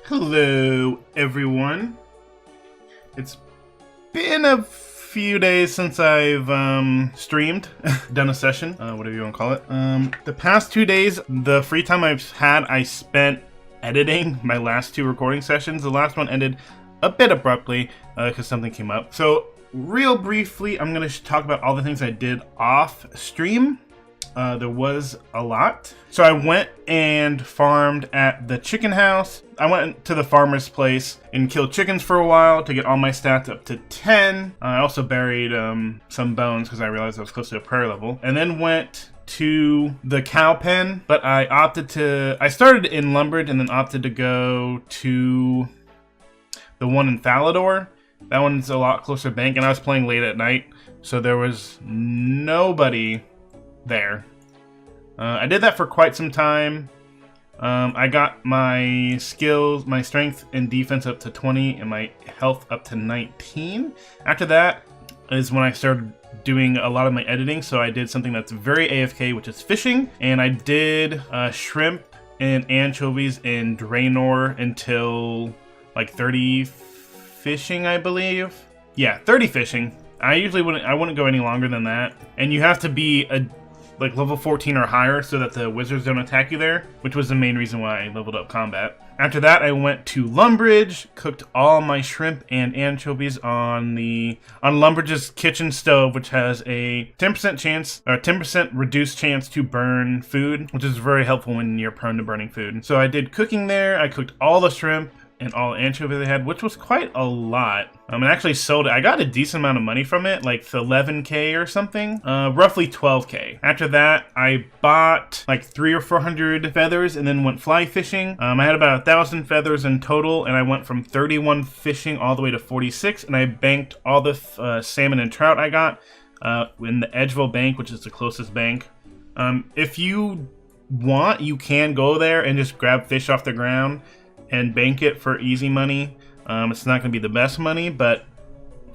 Hello, everyone. It's been a few days since I've streamed, done a session, whatever you want to call it. The past 2 days, the free time I've had, I spent editing my last 2 recording sessions. The last one ended a bit abruptly because something came up. So, real briefly, I'm going to talk about all the things I did off stream. There was a lot. So I went and farmed at the chicken house. I went to the farmer's place and killed chickens for a while to get all my stats up to 10. I also buried some bones because I realized I was close to a prayer level. And then went to the cow pen, but I started in Lumbridge and then opted to go to the one in Falador. That one's a lot closer to bank, and I was playing late at night, so there was nobody there. I did that for quite some time. I got my skills, my strength and defense up to 20 and my health up to 19. After that is when I started doing a lot of my editing, so I did something that's very AFK, which is fishing, and I did shrimp and anchovies in Draenor until like 30 fishing, I believe. Yeah, 30 fishing. I wouldn't go any longer than that, and you have to be like level 14 or higher so that the wizards don't attack you there, which was the main reason why I leveled up combat. After that, I went to Lumbridge, cooked all my shrimp and anchovies on Lumbridge's kitchen stove, which has a 10% chance, or 10% reduced chance to burn food, which is very helpful when you're prone to burning food. So I did cooking there. I cooked all the shrimp and all the anchovies they had, which was quite a lot. And actually sold it. I got a decent amount of money from it, like 11k or something, roughly 12k. After that, I bought like 300 or 400 feathers and then went fly fishing. I had about 1,000 feathers in total, and I went from 31 fishing all the way to 46, and I banked all the salmon and trout I got in the Edgeville Bank, which is the closest bank. If you want, you can go there and just grab fish off the ground and bank it for easy money. It's not going to be the best money, but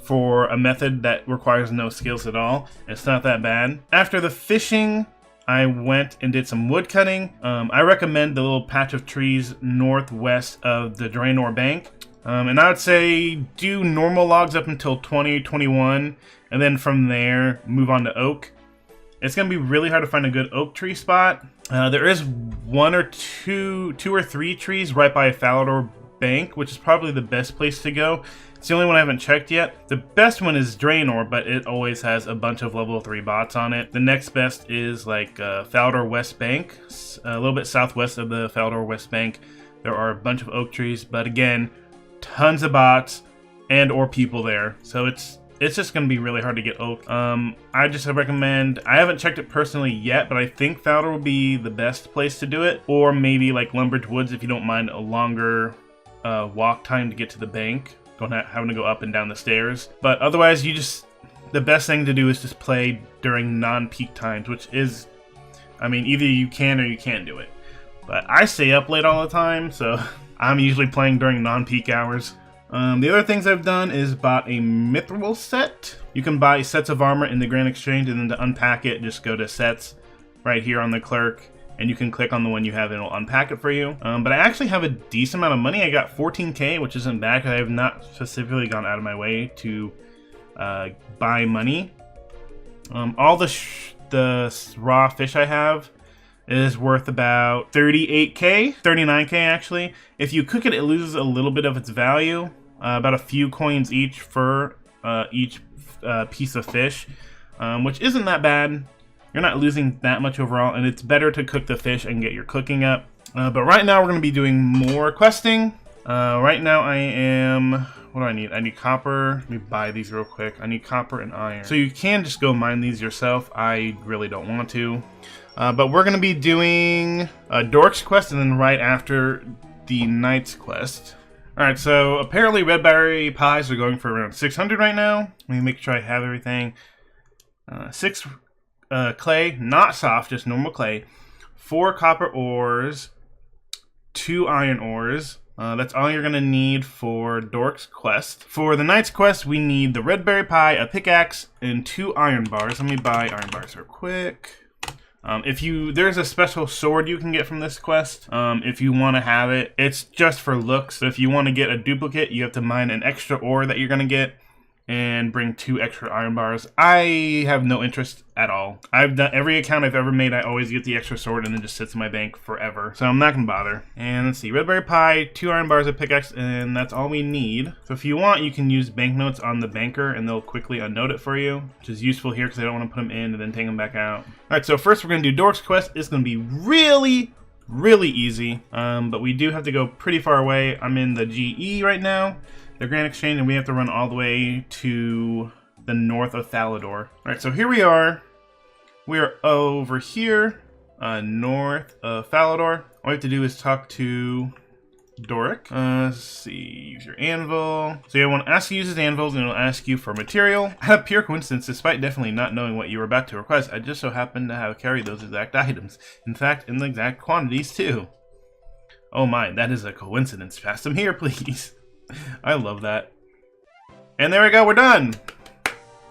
for a method that requires no skills at all, it's not that bad. After the fishing, I went and did some wood cutting. I recommend the little patch of trees northwest of the Draenor Bank. And I would say do normal logs up until 20, 21, and then from there, move on to oak. It's going to be really hard to find a good oak tree spot. There is two or three trees right by a Falador Bank, which is probably the best place to go. It's the only one I haven't checked yet. The best one is Draenor, but it always has a bunch of level 3 bots on it. The next best is like Falador West Bank, a little bit southwest of the Falador West Bank. There are a bunch of oak trees, but again, tons of bots and or people there. So it's just going to be really hard to get oak. I just recommend, I haven't checked it personally yet, but I think Falador will be the best place to do it. Or maybe like Lumbridge Woods if you don't mind a longer walk time to get to the bank, having to go up and down the stairs. But otherwise, the best thing to do is just play during non-peak times, which is, I mean, either you can or you can't do it. But I stay up late all the time, so I'm usually playing during non-peak hours. The other things I've done is bought a mithril set. You can buy sets of armor in the Grand Exchange, and then to unpack it, just go to sets right here on the clerk, and you can click on the one you have and it'll unpack it for you. But I actually have a decent amount of money. I got 14k, which isn't bad because I have not specifically gone out of my way to buy money. All the raw fish I have is worth about 38k, 39k actually. If you cook it, it loses a little bit of its value, about a few coins each for each piece of fish, which isn't that bad. You're not losing that much overall, and it's better to cook the fish and get your cooking up. But right now we're going to be doing more questing. Right now I am, what do I need? I need copper. Let me buy these real quick. I need copper and iron. So you can just go mine these yourself. I really don't want to. But we're going to be doing Doric's quest and then right after the Knight's quest. Alright, so apparently red berry pies are going for around 600 right now. Let me make sure I have everything. 6 clay, not soft, just normal clay. 4 copper ores. 2 iron ores. That's all you're going to need for Doric's quest. For the Knight's quest, we need the red berry pie, a pickaxe, and 2 iron bars. Let me buy iron bars real quick. There's a special sword you can get from this quest. If you want to have it, it's just for looks. But if you want to get a duplicate, you have to mine an extra ore that you're gonna get and bring 2 extra iron bars. I have no interest at all. I've done every account I've ever made. I always get the extra sword and it just sits in my bank forever. So I'm not gonna bother. And let's see, red berry pie, 2 iron bars, a pickaxe, and that's all we need. So if you want, you can use banknotes on the banker and they'll quickly unnote it for you, which is useful here because I don't want to put them in and then take them back out. All right, so first we're gonna do Doric's quest. It's gonna be really easy, but we do have to go pretty far away. I'm in the GE right now, the Grand Exchange, and we have to run all the way to the north of Falador. Alright, so here we are. We are over here, north of Falador. All we have to do is talk to Doric. Let's see, use your anvil. So yeah, I want to ask you to use his anvils, and it'll ask you for material. I have pure coincidence, despite definitely not knowing what you were about to request. I just so happen to have carried those exact items. In fact, in the exact quantities too. Oh my, that is a coincidence. Pass them here, please. I love that. And there we go, we're done!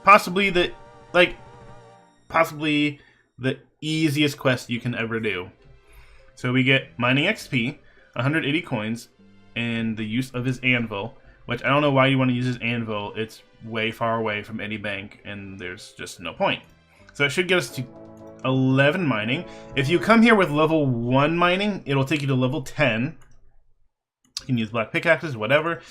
Possibly the easiest quest you can ever do. So we get mining XP, 180 coins, and the use of his anvil, which I don't know why you want to use his anvil. It's way far away from any bank, and there's just no point. So it should get us to 11 mining. If you come here with level 1 mining, it'll take you to level 10. You can use black pickaxes, whatever.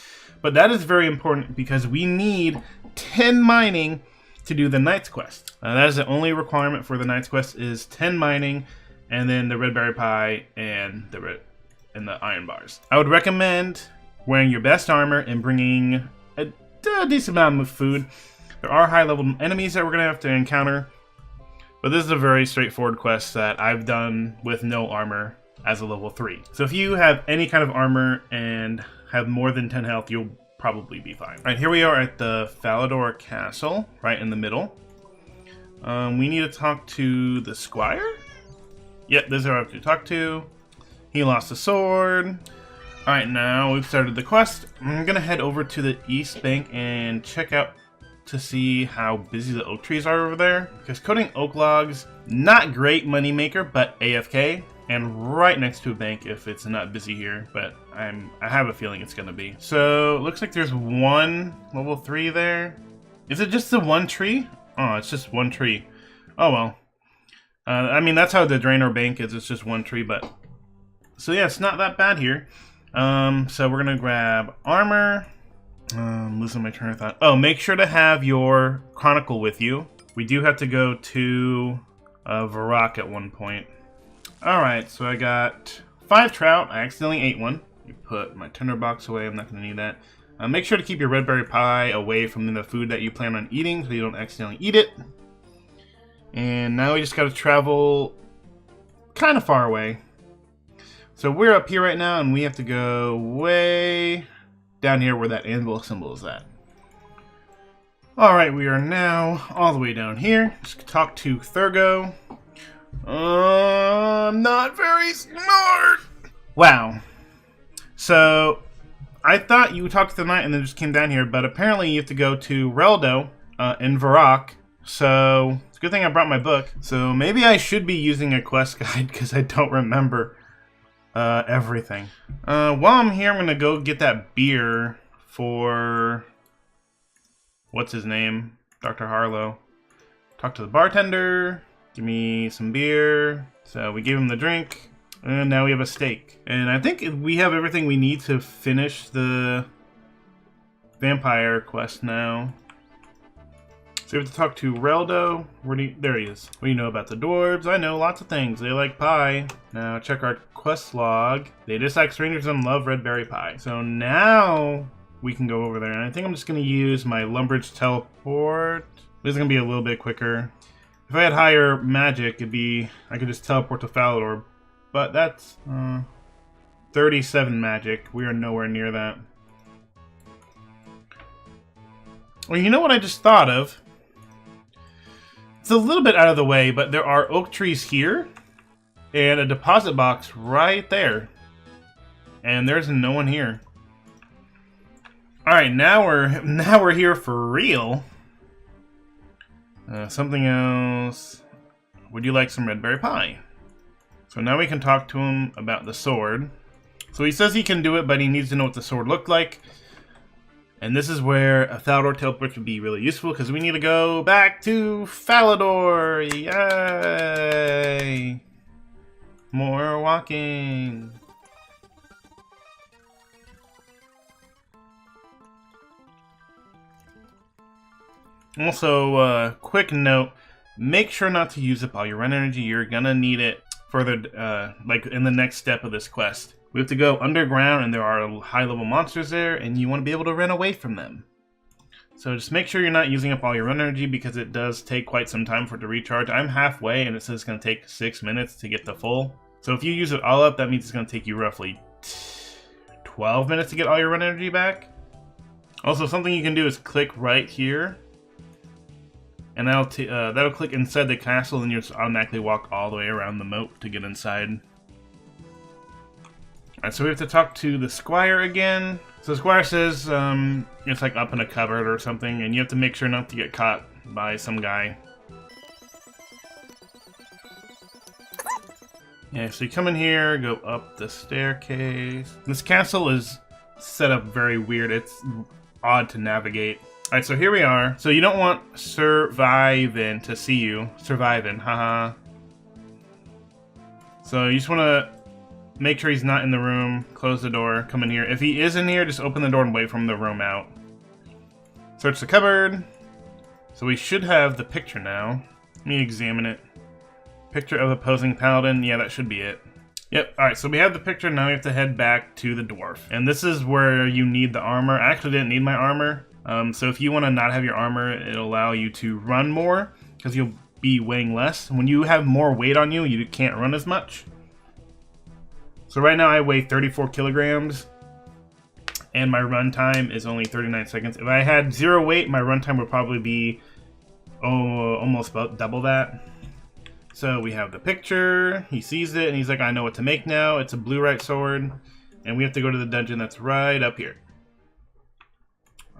But that is very important because we need 10 mining to do the Knight's Quest. That is the only requirement for the Knight's Quest is 10 mining, and then the red berry pie and the iron bars. I would recommend wearing your best armor and bringing a decent amount of food. There are high-level enemies that we're going to have to encounter, but this is a very straightforward quest that I've done with no armor as a level 3. So if you have any kind of armor and have more than 10 health, you'll probably be fine. All right, here we are at the Falador Castle, right in the middle. We need to talk to the Squire? Yep, this is who I have to talk to. He lost a sword. All right, now we've started the quest. I'm gonna head over to the East Bank and check out to see how busy the oak trees are over there. Because cutting oak logs, not great moneymaker, but AFK. And right next to a bank if it's not busy here, but I have a feeling it's gonna be. So it looks like there's one level 3 there. Is it just the one tree? Oh, it's just one tree. Oh well. I mean, that's how the Draenor Bank is. It's just one tree, but so yeah, it's not that bad here. So we're gonna grab armor. Losing my train of thought. Oh, make sure to have your Chronicle with you. We do have to go to Varrock at one point. Alright, so I got 5 trout. I accidentally ate one. You put my tinderbox away. I'm not going to need that. Make sure to keep your red berry pie away from the food that you plan on eating so you don't accidentally eat it. And now we just got to travel kind of far away. So we're up here right now, and we have to go way down here where that anvil symbol is at. Alright, we are now all the way down here. Just talk to Thurgo. I'm not very smart. Wow. So I thought you talked to the knight and then just came down here, but apparently you have to go to Reldo in Varrock. So it's a good thing I brought my book. So maybe I should be using a quest guide because I don't remember everything. While I'm here, I'm gonna go get that beer for what's his name, Dr. Harlow. Talk to the bartender. Give me some beer. So we gave him the drink, and now we have a steak. And I think we have everything we need to finish the vampire quest now. So we have to talk to Reldo. There he is. What do you know about the dwarves? I know lots of things. They like pie. Now check our quest log. They dislike strangers and love red berry pie. So now we can go over there. And I think I'm just going to use my Lumbridge teleport. This is going to be a little bit quicker. If I had higher magic, I could just teleport to Falador, but that's 37 magic. We are nowhere near that. Well, you know what I just thought of? It's a little bit out of the way, but there are oak trees here, and a deposit box right there, and there's no one here. All right, now we're here for real. Something else. would you like some red berry pie? So now we can talk to him about the sword. So he says he can do it, but he needs to know what the sword looked like. And this is where a Falador teleport would be really useful, because we need to go back to Falador! Yay! More walking! Also, quick note, make sure not to use up all your run energy. You're gonna need it further, like in the next step of this quest. We have to go underground, and there are high-level monsters there, and you want to be able to run away from them. So just make sure you're not using up all your run energy, because it does take quite some time for it to recharge. I'm halfway, and it says it's going to take 6 minutes to get the full. So if you use it all up, that means it's going to take you roughly 12 minutes to get all your run energy back. Also, something you can do is click right here, and that'll click inside the castle, and you'll just automatically walk all the way around the moat to get inside. Alright, so we have to talk to the Squire again. So the Squire says it's like up in a cupboard or something, and you have to make sure not to get caught by some guy. Yeah, so you come in here, go up the staircase. This castle is set up very weird. It's odd to navigate. Alright, so here we are. So you don't want Survivin to see you. Survivin, haha. So you just want to make sure he's not in the room, close the door, come in here. If he is in here, just open the door and wait for him to roam out. Search the cupboard. So we should have the picture now. Let me examine it. Picture of opposing paladin. Yeah, that should be it. Yep, alright, so we have the picture. Now we have to head back to the dwarf. And this is where you need the armor. I actually didn't need my armor. So if you want to not have your armor, it'll allow you to run more, because you'll be weighing less. When you have more weight on you, you can't run as much. So right now I weigh 34 kilograms, and my run time is only 39 seconds. If I had 0 weight, my run time would probably be almost about double that. So we have the picture, he sees it, and he's like, I know what to make now. It's a blue-right sword, and we have to go to the dungeon that's right up here.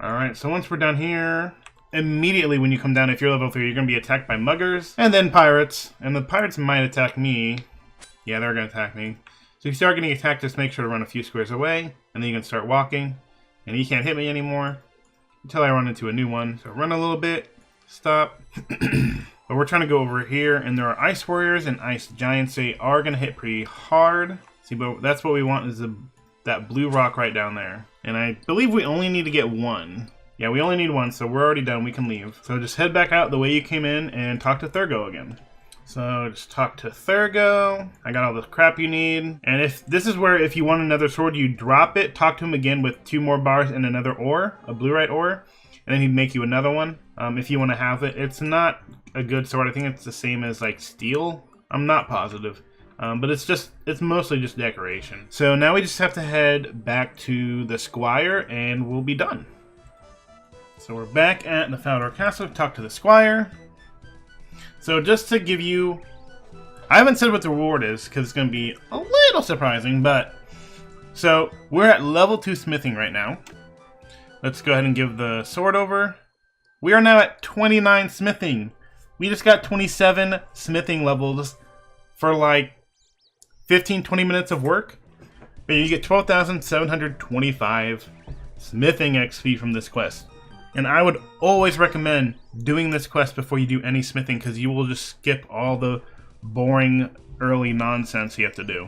Alright, so once we're down here, immediately when you come down, if you're level 3, you're going to be attacked by muggers, and then pirates. And the pirates might attack me. Yeah, they're going to attack me. So if you start getting attacked, just make sure to run a few squares away, and then you can start walking. And he can't hit me anymore until I run into a new one. So run a little bit, stop. But we're trying to go over here, and there are ice warriors and ice giants. They are going to hit pretty hard. See, but that's what we want, is that blue rock right down there. And I believe we only need to get one. Yeah, we only need one, so we're already done. We can leave. So just head back out the way you came in and talk to Thurgo again. So just talk to Thurgo. I got all the crap you need. And if this is where if you want another sword, you drop it, talk to him again with 2 more bars and another ore, a blue-right ore, and then he'd make you another one if you want to have it. It's not a good sword. I think it's the same as like steel. I'm not positive. But it's mostly just decoration. So now we just have to head back to the Squire and we'll be done. So we're back at the Falador Castle to talk to the Squire. So just to give you, I haven't said what the reward is because it's going to be a little surprising, but so we're at level 2 smithing right now. Let's go ahead and give the sword over. We are now at 29 smithing. We just got 27 smithing levels for like 15-20 minutes of work. But you get 12,725 smithing XP from this quest. And I would always recommend doing this quest before you do any smithing, because you will just skip all the boring early nonsense you have to do.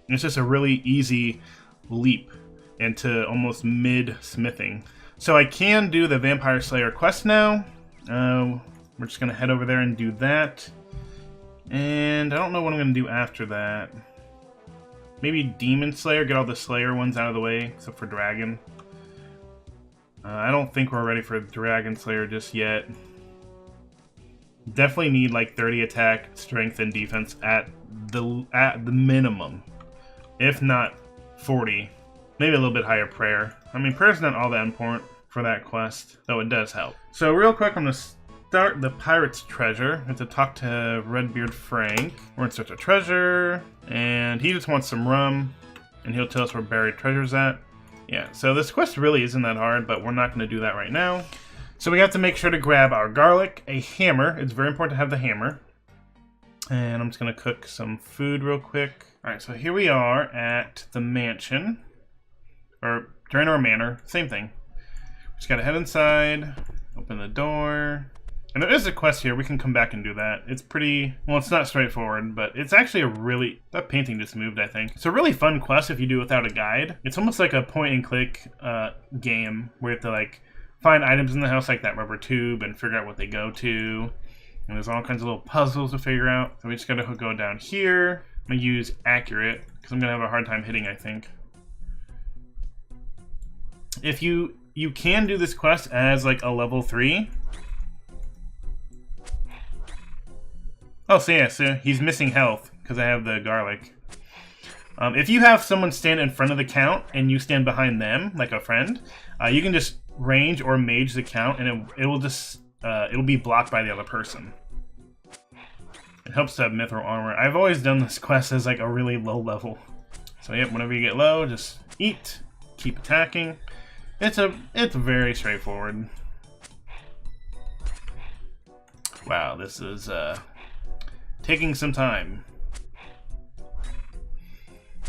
It's just a really easy leap into almost mid-smithing. So I can do the Vampire Slayer quest now. We're just going to head over there and do that. And I don't know what I'm going to do after that. Maybe Demon Slayer, get all the Slayer ones out of the way, except for Dragon. I don't think we're ready for Dragon Slayer just yet. Definitely need like 30 attack, strength, and defense at the minimum. If not 40. Maybe a little bit higher prayer. I mean, prayer's not all that important for that quest, though it does help. So real quick, I'm going to start the Pirate's Treasure. I have to talk to Redbeard Frank. We're going to start the treasure, and he just wants some rum, and he'll tell us where buried treasure's at. Yeah, so this quest really isn't that hard, but we're not going to do that right now. So we have to make sure to grab our garlic, a hammer. It's very important to have the hammer. And I'm just gonna cook some food real quick. All right, so here we are at the mansion, or Draenor Manor, same thing. Just gotta head inside, open the door. And there is a quest here, we can come back and do that. It's pretty, well, it's not straightforward, but it's actually a really, that painting just moved, I think. It's a really fun quest if you do it without a guide. It's almost like a point and click game where you have to like find items in the house like that rubber tube and figure out what they go to. And there's all kinds of little puzzles to figure out. So we just gotta go down here. I'm gonna use accurate, because I'm gonna have a hard time hitting, I think. If you can do this quest as like a level 3. Oh, so yeah, so he's missing health because I have the garlic. If you have someone stand in front of the count and you stand behind them, like a friend, you can just range or mage the count, and it will just it'll be blocked by the other person. It helps to have mithril armor. I've always done this quest as like a really low level. So yep, whenever you get low, just eat, keep attacking. It's very straightforward. Wow, this is taking some time.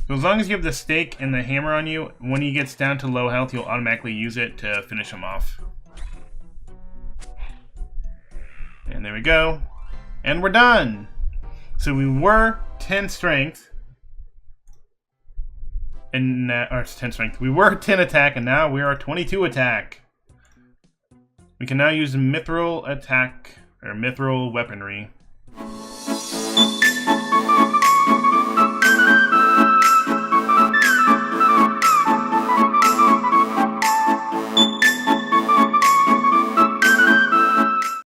So as long as you have the stake and the hammer on you, when he gets down to low health, you'll automatically use it to finish him off. And there we go. And we're done! So we were 10 strength. And or 10 strength. We were 10 attack, and now we are 22 attack. We can now use mithril attack, or mithril weaponry.